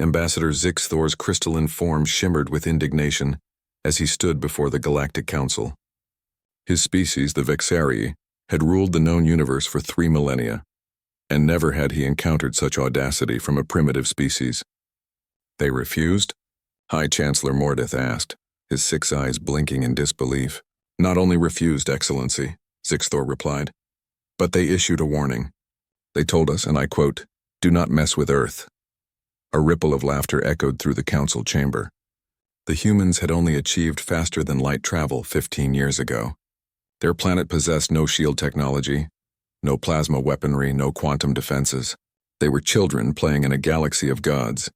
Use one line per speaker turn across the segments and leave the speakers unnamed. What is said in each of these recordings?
Ambassador Zixthor's crystalline form shimmered with indignation as he stood before the Galactic Council. His species, the Vexarii, had ruled the known universe for 3 millennia, and never had he encountered such audacity from a primitive species. They refused? High Chancellor Mordeth asked, his 6 eyes blinking in disbelief. Not only refused, Excellency, Zixthor replied, but they issued a warning. They told us, and I quote, "Do not mess with Earth." A ripple of laughter echoed through the council chamber. The humans had only achieved faster-than-light travel 15 years ago. Their planet possessed no shield technology, no plasma weaponry, no quantum defenses. They were children playing in a galaxy of gods.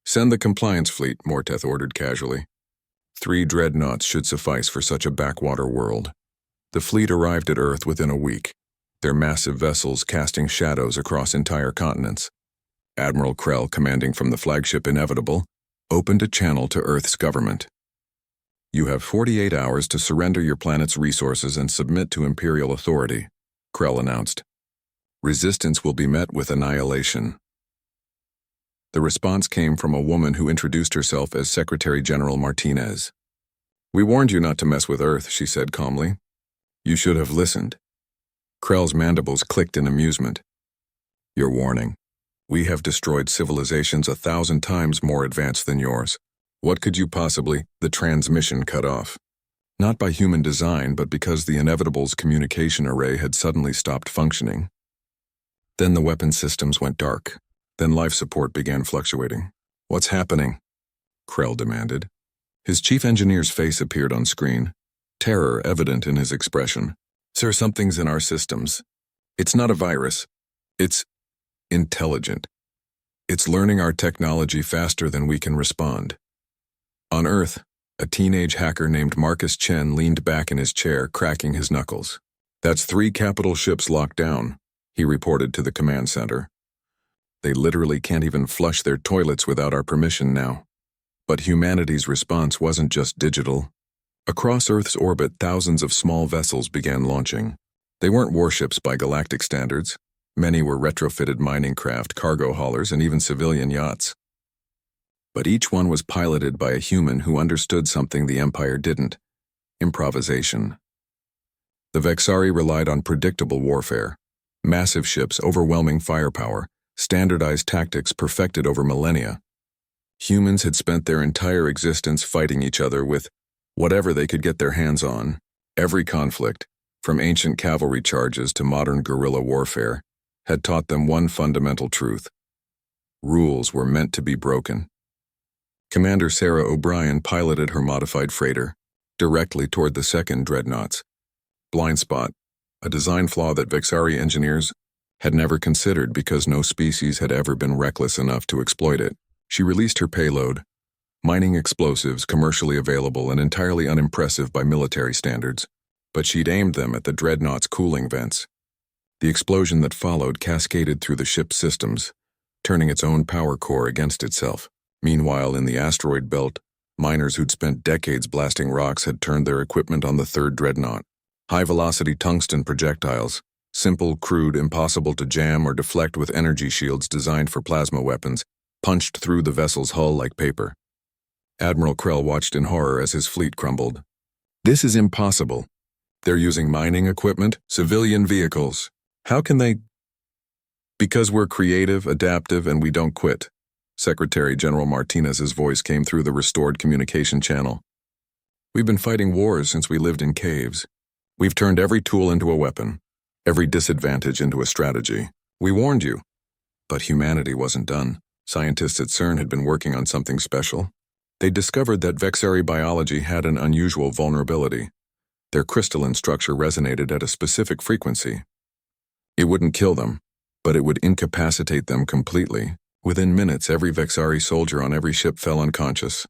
"Send the compliance fleet," Mordeth ordered casually. 3 dreadnoughts should suffice for such a backwater world. The fleet arrived at Earth within a week, their massive vessels casting shadows across entire continents. Admiral Krell, commanding from the flagship Inevitable, opened a channel to Earth's government. "You have 48 hours to surrender your planet's resources and submit to Imperial authority," Krell announced. "Resistance will be met with annihilation." The response came from a woman who introduced herself as Secretary General Martinez. "We warned you not to mess with Earth," she said calmly. "You should have listened." Krell's mandibles clicked in amusement. "Your warning. We have destroyed civilizations 1,000 times more advanced than yours. What could you possibly—" The transmission cut off. Not by human design, but because the Inevitable's communication array had suddenly stopped functioning. Then the weapon systems went dark. Then life support began fluctuating. "What's happening?" Krell demanded. His chief engineer's face appeared on screen, terror evident in his expression. "Sir, something's in our systems. It's not a virus. It's intelligent. It's learning our technology faster than we can respond." On Earth, a teenage hacker named Marcus Chen leaned back in his chair, cracking his knuckles. "That's 3 capital ships locked down," he reported to the command center. "They literally can't even flush their toilets without our permission now." But humanity's response wasn't just digital. Across Earth's orbit, thousands of small vessels began launching. They weren't warships by galactic standards. Many were retrofitted mining craft, cargo haulers, and even civilian yachts. But each one was piloted by a human who understood something the Empire didn't: improvisation. The Vexarii relied on predictable warfare. Massive ships, overwhelming firepower, standardized tactics perfected over millennia. Humans had spent their entire existence fighting each other with whatever they could get their hands on. Every conflict, from ancient cavalry charges to modern guerrilla warfare, had taught them one fundamental truth: rules were meant to be broken. Commander Sarah O'Brien piloted her modified freighter directly toward the 2nd dreadnoughts. Blind spot, a design flaw that Vexarii engineers had never considered because no species had ever been reckless enough to exploit it. She released her payload, mining explosives commercially available and entirely unimpressive by military standards, but she'd aimed them at the dreadnought's cooling vents. The explosion that followed cascaded through the ship's systems, turning its own power core against itself. Meanwhile, in the asteroid belt, miners who'd spent decades blasting rocks had turned their equipment on the 3rd dreadnought. High-velocity tungsten projectiles, simple, crude, impossible to jam or deflect with energy shields designed for plasma weapons, punched through the vessel's hull like paper. Admiral Krell watched in horror as his fleet crumbled. "This is impossible. They're using mining equipment, civilian vehicles. How can they—" "Because we're creative, adaptive, and we don't quit." Secretary General Martinez's voice came through the restored communication channel. "We've been fighting wars since we lived in caves. We've turned every tool into a weapon, every disadvantage into a strategy. We warned you." But humanity wasn't done. Scientists at CERN had been working on something special. They discovered that Vexarii biology had an unusual vulnerability. Their crystalline structure resonated at a specific frequency. It wouldn't kill them, but it would incapacitate them completely. Within minutes, every Vexarii soldier on every ship fell unconscious,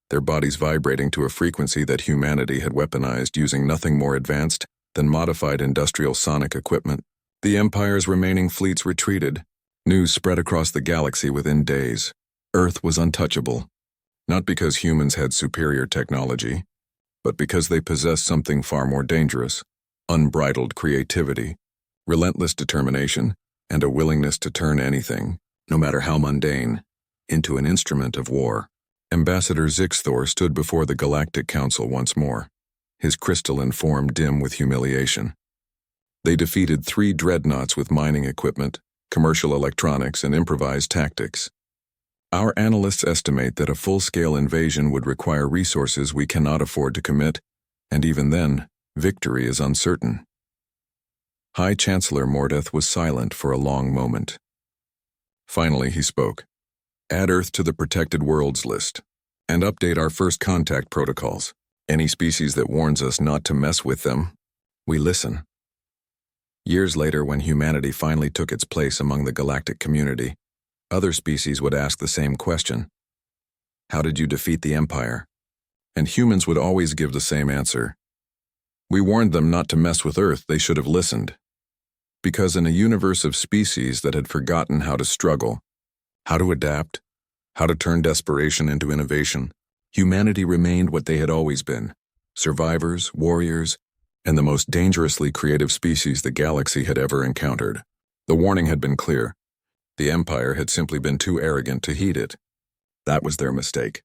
their bodies vibrating to a frequency that humanity had weaponized using nothing more advanced than modified industrial sonic equipment. The Empire's remaining fleets retreated. News spread across the galaxy within days. Earth was untouchable, not because humans had superior technology, but because they possessed something far more dangerous: unbridled creativity, relentless determination, and a willingness to turn anything, no matter how mundane, into an instrument of war. Ambassador Zixthor stood before the Galactic Council once more, his crystalline form dim with humiliation. They defeated 3 dreadnoughts with mining equipment, commercial electronics, and improvised tactics. Our analysts estimate that a full-scale invasion would require resources we cannot afford to commit, and even then, victory is uncertain. High Chancellor Mordeth was silent for a long moment. Finally, he spoke. Add Earth to the protected worlds list, and update our first contact protocols. Any species that warns us not to mess with them, we listen. Years later, when humanity finally took its place among the galactic community, other species would ask the same question. How did you defeat the Empire? And humans would always give the same answer. We warned them not to mess with Earth, they should have listened. Because in a universe of species that had forgotten how to struggle, how to adapt, how to turn desperation into innovation, humanity remained what they had always been: survivors, warriors, and the most dangerously creative species the galaxy had ever encountered. The warning had been clear. The Empire had simply been too arrogant to heed it. That was their mistake.